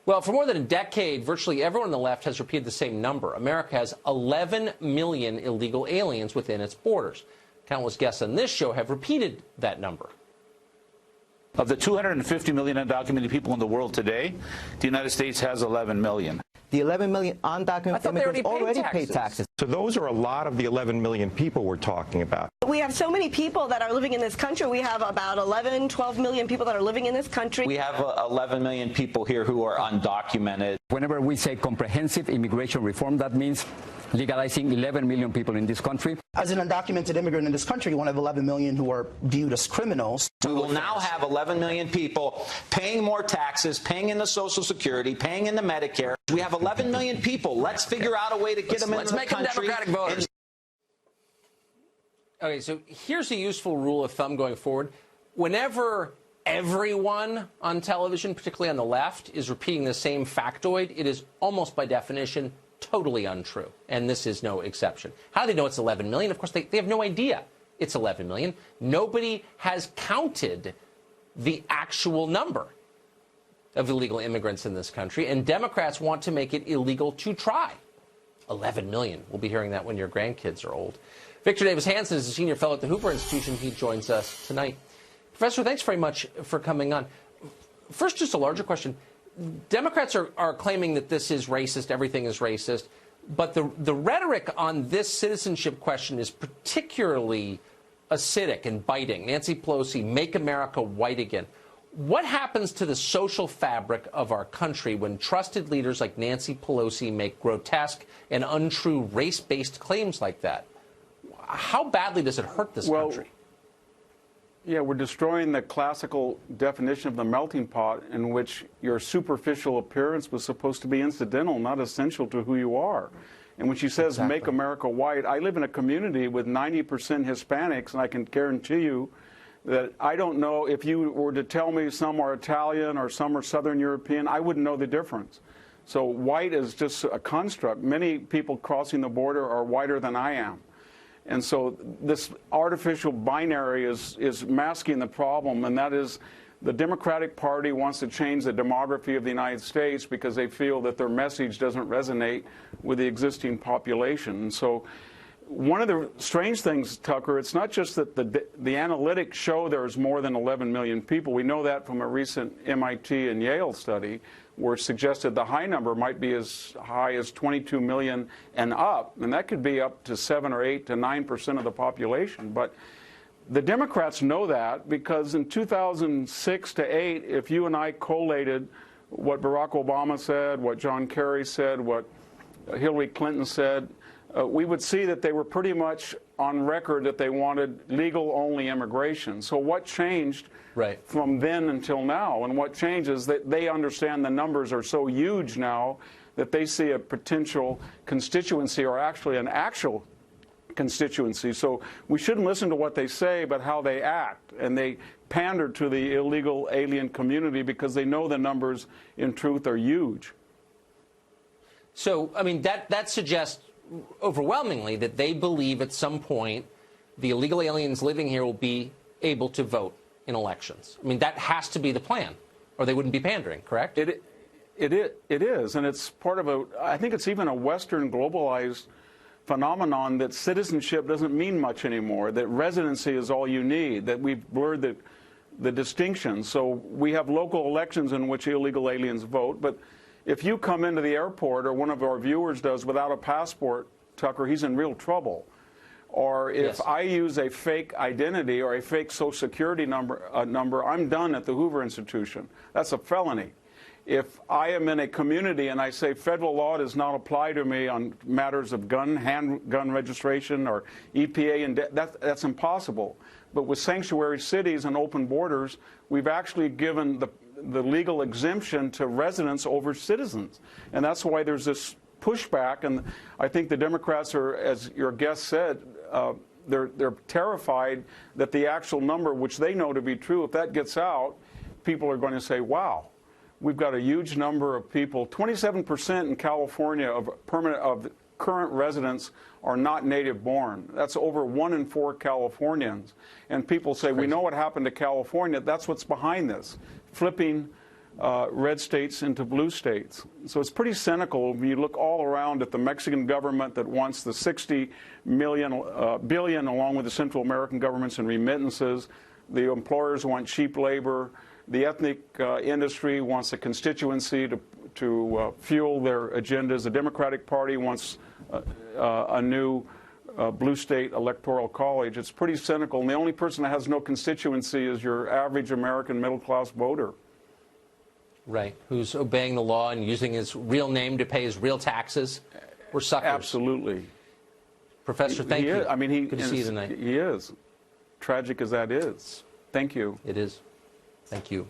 Well, for more than a decade, virtually everyone on the left has repeated the same number. America has 11 million illegal aliens within its borders. Countless guests on this show have repeated that number. Of the 250 million undocumented people in the world today, the United States has 11 million. The 11 million undocumented immigrants already pay taxes. So those are a lot of the 11 million people we're talking about. We have so many people that are living in this country. We have about 11, 12 million people that are living in this country. We have 11 million people here who are undocumented. Whenever we say comprehensive immigration reform, that means legalizing 11 million people in this country. As an undocumented immigrant in this country, one of 11 million who are viewed as criminals. We will now have 11 million people paying more taxes, paying into Social Security, paying into Medicare. We have 11 million people. Let's figure out a way to get them into the country. Let's make them Democratic voters. Okay, so here's a useful rule of thumb going forward. Whenever everyone on television, particularly on the left, is repeating the same factoid, it is almost by definition totally untrue, and this is no exception. How do they know it's 11 million? Of course, they have no idea it's 11 million. Nobody has counted the actual number of illegal immigrants in this country, and Democrats want to make it illegal to try. 11 million. We'll be hearing that when your grandkids are old. Victor Davis Hanson is a senior fellow at the Hoover Institution. He joins us tonight. Professor, thanks very much for coming on. First, just a larger question. Democrats are claiming that this is racist, everything is racist, but the rhetoric on this citizenship question is particularly acidic and biting. Nancy Pelosi, make America white again. What happens to the social fabric of our country when trusted leaders like Nancy Pelosi make grotesque and untrue race-based claims like that? How badly does it hurt this country? Yeah, we're destroying the classical definition of the melting pot in which your superficial appearance was supposed to be incidental, not essential to who you are. And when she says, make America white, I live in a community with 90% Hispanics, and I can guarantee you that I don't know if you were to tell me some are Italian or some are Southern European, I wouldn't know the difference. So white is just a construct. Many people crossing the border are whiter than I am. And so this artificial binary is masking the problem, and that is the Democratic Party wants to change the demography of the United States because they feel that their message doesn't resonate with the existing population. And so one of the strange things, Tucker, it's not just that the analytics show there's more than 11 million people. We know that from a recent MIT and Yale study where it suggested the high number might be as high as 22 million and up, and that could be up to 7 or 8 to 9% of the population. But the Democrats know that because in 2006 to 8, if you and I collated what Barack Obama said, what John Kerry said, what Hillary Clinton said, we would see that they were pretty much on record that they wanted legal-only immigration. So what changed from then until now? And what changed is that they understand the numbers are so huge now that they see a potential constituency or actually an actual constituency. So we shouldn't listen to what they say, but how they act. And they pander to the illegal alien community because they know the numbers in truth are huge. So, I mean, that suggests overwhelmingly that they believe at some point the illegal aliens living here will be able to vote in elections. I mean, that has to be the plan, or they wouldn't be pandering, correct? It is, and it's part of I think it's even a Western globalized phenomenon that citizenship doesn't mean much anymore, that residency is all you need, that we've blurred the distinction. So we have local elections in which illegal aliens vote, but if you come into the airport, or one of our viewers does, without a passport, Tucker, he's in real trouble. Or if I use a fake identity or a fake Social Security number, I'm done at the Hoover Institution. That's a felony. If I am in a community and I say federal law does not apply to me on matters of handgun registration or EPA, and that's impossible. But with sanctuary cities and open borders, we've actually given the legal exemption to residents over citizens. And that's why there's this pushback. And I think the Democrats are, as your guest said, they're terrified that the actual number, which they know to be true, if that gets out, people are going to say, wow, we've got a huge number of people. 27% in California of current residents are not native born. That's over 1 in 4 Californians. And people say, we know what happened to California. That's what's behind this. Flipping red states into blue states. So it's pretty cynical when you look all around at the Mexican government that wants the 60 billion along with the Central American governments in remittances. The employers want cheap labor. The ethnic industry wants a constituency to fuel their agendas. The Democratic Party wants a new blue state electoral college. It's pretty cynical, and the only person that has no constituency is your average American middle-class voter. Right, who's obeying the law and using his real name to pay his real taxes. We're suckers. Absolutely. Professor, thank you. I mean, good to see you tonight. He is. Tragic as that is. Thank you. It is. Thank you.